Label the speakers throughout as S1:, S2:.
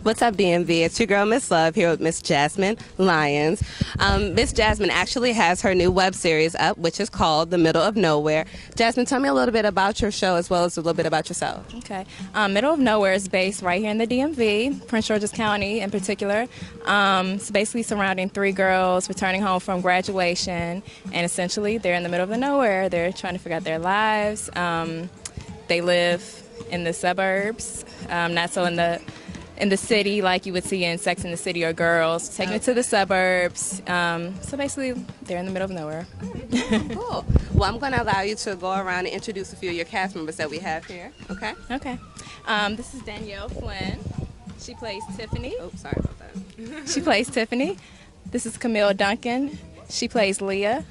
S1: What's up, DMV? It's your girl, Miss Love, here with Miss Jasmine Lyons. Miss Jasmine actually has her new web series up, which is called The Middle of Nowhere. Jasmine, tell me a little bit about your show as well as a little bit about yourself.
S2: Okay. Middle of Nowhere is based right here in the DMV, Prince George's County in particular. It's basically surrounding 3 girls returning home from graduation, and essentially they're in the middle of the nowhere. They're trying to figure out their lives. They live in the suburbs, not so in the city like you would see in Sex and the City or Girls, taking it to the suburbs. So basically, they're in the middle of nowhere.
S1: Cool. Well, I'm going to allow you to go around and introduce a few of your cast members that we have here, okay?
S2: Okay. This is Danielle Flynn. She plays Tiffany.
S1: Oh, sorry about that.
S2: She plays Tiffany. This is Camille Duncan. She plays Leah.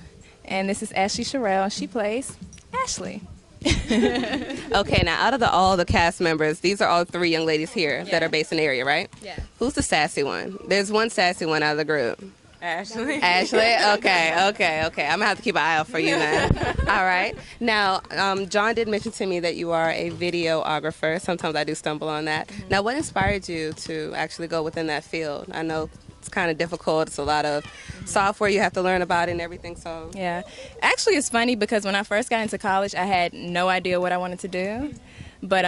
S2: And this is Ashley Sherrill. She plays Ashley.
S1: Okay, now out of all the cast members, these are all 3 young ladies here that are based in the area, right?
S2: Yeah.
S1: Who's the sassy one? There's one sassy one out of the group.
S3: Ashley.
S1: Ashley? Okay. I'm going to have to keep an eye out for you then. All right. Now, John did mention to me that you are a videographer. Sometimes I do stumble on that. Mm-hmm. Now, what inspired you to actually go within that field? I know it's kind of difficult. It's a lot of software you have to learn about and everything. So
S2: yeah, actually it's funny because when I first got into college I had no idea what I wanted to do, but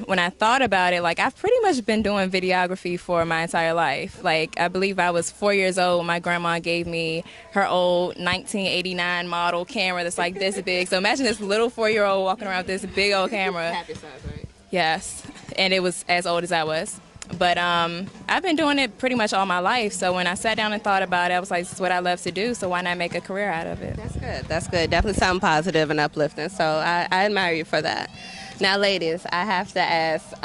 S2: when I thought about it, like, I've pretty much been doing videography for my entire life. Like, I believe I was 4 years old when my grandma gave me her old 1989 model camera that's like this big. So imagine this little 4-year-old walking around with this big old camera.
S1: Happy size, right?
S2: Yes, and it was as old as I was. But I've been doing it pretty much all my life. So when I sat down and thought about it, I was like, this is what I love to do, so why not make a career out of it?
S1: That's good. That's good. Definitely something positive and uplifting. So I admire you for that. Now, ladies, I have to ask,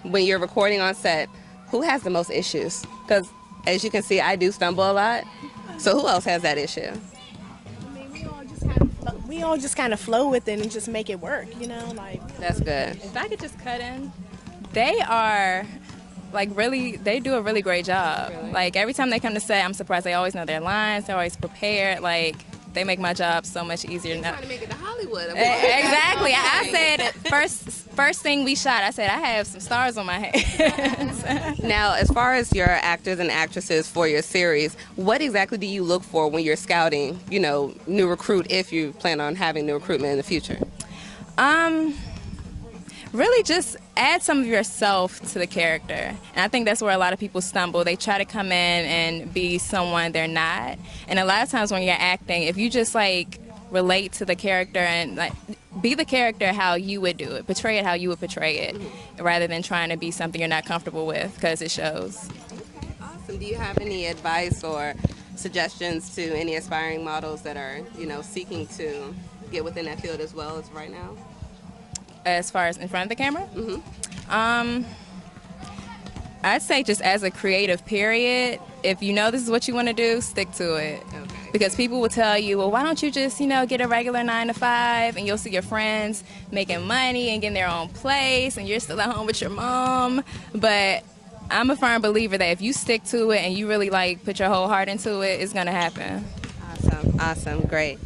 S1: when you're recording on set, who has the most issues? Because as you can see, I do stumble a lot. So who else has that issue?
S4: I mean, we all just kind of flow with it and just make it work, you know? Like,
S1: that's good.
S2: If I could just cut in, they are... like, really, they do a really great job.
S1: Really?
S2: Like, every time they come to set, I'm surprised they always know their lines. They're always prepared. Like, they make my job so much easier.
S1: You're trying to make it to Hollywood.
S2: Exactly. I said, first thing we shot, I said, I have some stars on my hands.
S1: Now, as far as your actors and actresses for your series, what exactly do you look for when you're scouting, you know, new recruit, if you plan on having new recruitment in the future?
S2: Really just add some of yourself to the character. And I think that's where a lot of people stumble. They try to come in and be someone they're not. And a lot of times when you're acting, if you just like relate to the character and like be the character how you would do it, portray it how you would portray it, rather than trying to be something you're not comfortable with, because it shows.
S1: Okay, awesome. Do you have any advice or suggestions to any aspiring models that are, you know, seeking to get within that field as well as right now?
S2: As far as in front of the camera?
S1: Mm-hmm.
S2: I'd say just as a creative period, if you know this is what you want to do, stick to it.
S1: Okay.
S2: Because people will tell you, well, why don't you just, you know, get a regular 9-to-5, and you'll see your friends making money and getting their own place, and you're still at home with your mom. But I'm a firm believer that if you stick to it and you really, like, put your whole heart into it, it's going to happen.
S1: Awesome, great.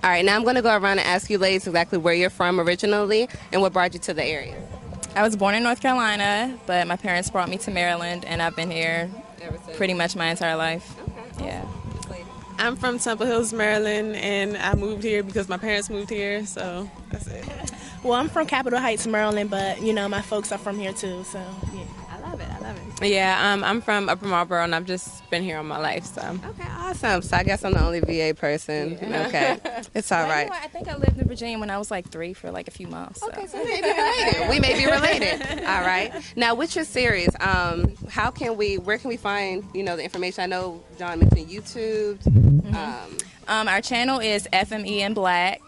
S1: All right, now I'm going to go around and ask you ladies exactly where you're from originally and what brought you to the area.
S2: I was born in North Carolina, but my parents brought me to Maryland, and I've been here pretty much my entire life.
S1: Okay.
S2: Yeah.
S3: I'm from Temple Hills, Maryland, and I moved here because my parents moved here, so that's it.
S4: well, I'm from Capitol Heights, Maryland, but, you know, my folks are from here, too, so, yeah.
S1: I love it.
S3: Yeah, I'm from Upper Marlboro, and I've just been here all my life, so.
S1: Okay, awesome. So I guess I'm the only VA person. Yeah. Okay, it's all right.
S2: You know, I think I lived in Virginia when I was like 3 for like a few months. So.
S1: Okay, so we may be related. We may be related. All right. Now, with your series, where can we find, you know, the information? I know John mentioned YouTube.
S2: Our channel is FME in Black,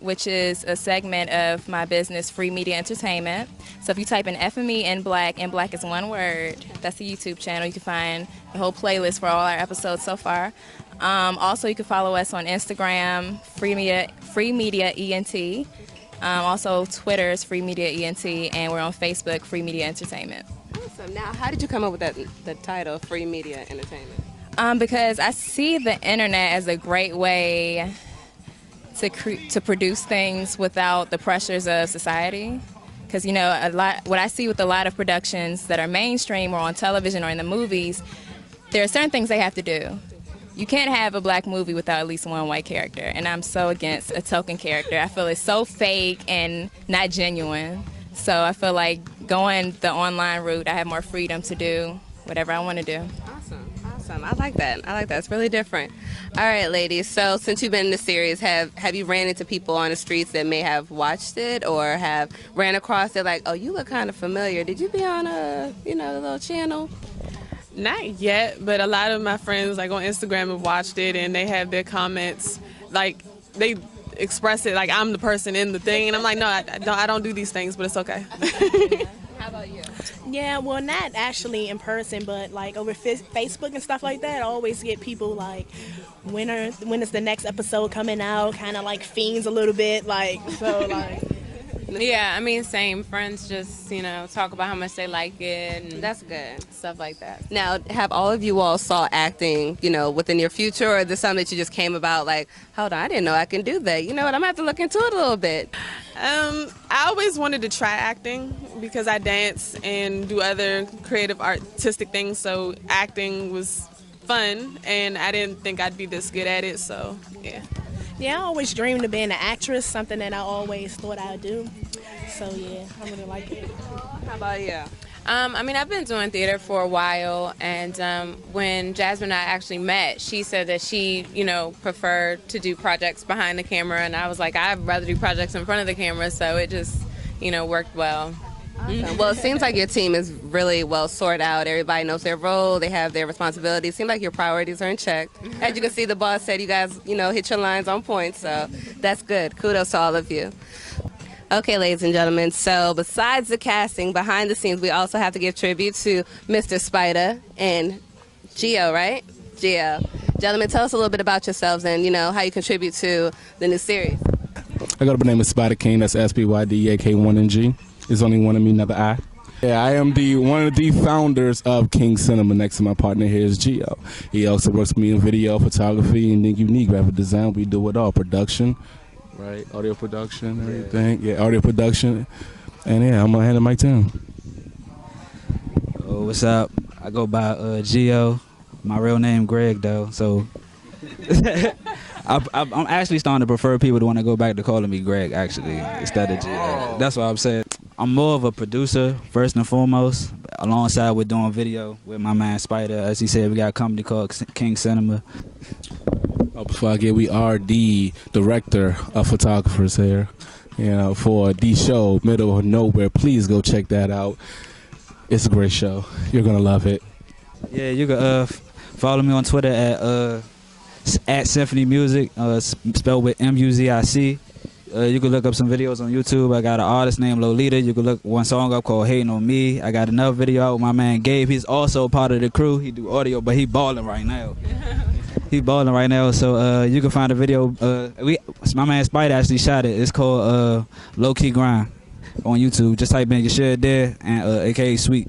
S2: which is a segment of my business, Free Media Entertainment. So if you type in FME in Black is one word, that's the YouTube channel. You can find the whole playlist for all our episodes so far. Also, you can follow us on Instagram, Free Media ENT. Also, Twitter is Free Media ENT, and we're on Facebook, Free Media Entertainment.
S1: Awesome. Now, how did you come up with the title, Free Media Entertainment?
S2: Because I see the internet as a great way to produce things without the pressures of society. Because, you know, what I see with a lot of productions that are mainstream or on television or in the movies, there are certain things they have to do. You can't have a black movie without at least one white character, and I'm so against a token character. I feel it's so fake and not genuine. So I feel like going the online route, I have more freedom to do whatever I want to do.
S1: Awesome. I like that. It's really different. All right, ladies. So since you've been in the series, have you ran into people on the streets that may have watched it or have ran across it like, oh, you look kind of familiar. Did you be on a little channel?
S3: Not yet, but a lot of my friends like on Instagram have watched it and they have their comments, like they express it like I'm the person in the thing, and I'm like, no, I don't do these things, but it's okay.
S2: How about you?
S4: Yeah, well, not actually in person, but like over Facebook and stuff like that. I always get people like, when is the next episode coming out? Kind of like fiends a little bit, like so like.
S5: Yeah, I mean, same. Friends just, talk about how much they like it and
S1: That's good.
S5: stuff like that.
S1: Now, have all of you all saw acting, within your future, or is this something that you just came about like, hold on, I didn't know I can do that. You know what, I'm going to have to look into it a little bit.
S3: I always wanted to try acting because I dance and do other creative artistic things, so acting was fun, and I didn't think I'd be this good at it, so yeah.
S4: Yeah, I always dreamed of being an actress, something that I always thought I'd do. So yeah, I really like it.
S1: How about you?
S5: I mean, I've been doing theater for a while, and when Jasmine and I actually met, she said that she, preferred to do projects behind the camera, and I was like, I'd rather do projects in front of the camera, so it just, worked well.
S1: Awesome. Well, it seems like your team is really well sorted out. Everybody knows their role. They have their responsibilities. It seems like your priorities are in check. As you can see, the boss said you guys, hit your lines on point. So that's good. Kudos to all of you. Okay, ladies and gentlemen. So besides the casting, behind the scenes, we also have to give tribute to Mr. Spider and Gio, right? Gio. Gentlemen, tell us a little bit about yourselves and, how you contribute to the new series.
S6: I go by the name of Spider King. That's SPYDAK1NG. There's only one of me, another I. Yeah, I am one of the founders of King Cinema. Next to my partner here is Gio. He also works with me in video, photography, and then unique graphic design. We do it all. Production, right? Audio production, everything. Yeah, audio production. And yeah, I'm going to hand the mic to him.
S7: Oh, what's up? I go by Gio. My real name Greg, though. So I'm actually starting to prefer people to want to go back to calling me Greg, actually, instead of Gio. That's what I'm saying. I'm more of a producer, first and foremost, alongside with doing video with my man Spider. As he said, we got a company called King Cinema.
S6: Before I get, we are the director of photographers here, for the show, Middle of Nowhere. Please go check that out. It's a great show. You're going to love it.
S7: Yeah, you can follow me on Twitter at Symphony Music, spelled with MUZIC. You can look up some videos on YouTube. I got an artist named Lolita. You can look one song up called Hating on Me. I got another video out with my man Gabe. He's also part of the crew. He do audio, but he balling right now. He's balling right now. So you can find a video. My man Spider actually shot it. It's called Low Key Grind on YouTube. Just type in your shit there and AKA Sweet.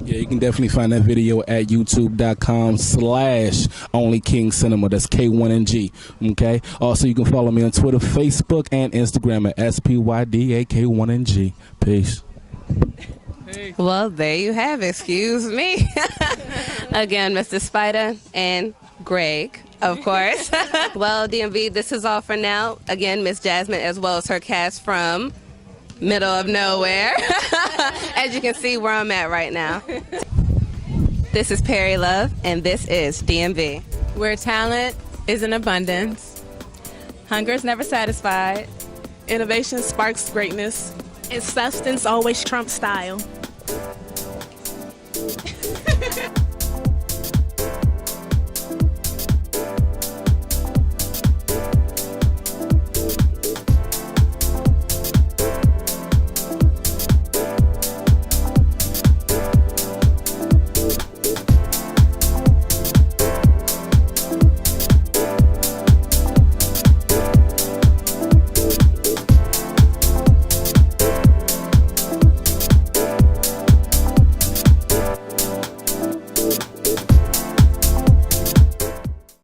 S6: Yeah, you can definitely find that video at youtube.com/onlyKingCinema. That's K1NG. Okay. Also, you can follow me on Twitter, Facebook, and Instagram at SPYDAK1NG. Peace.
S1: Well, there you have it. Excuse me. Again, Mr. Spider and Greg, of course. Well, DMV, this is all for now. Again, Miss Jasmine, as well as her cast from Middle of Nowhere. As you can see where I'm at right now. This is Perry Love, and this is DMV.
S5: Where talent is in abundance.
S2: Hunger is never satisfied.
S3: Innovation sparks greatness.
S4: And substance always trumps style.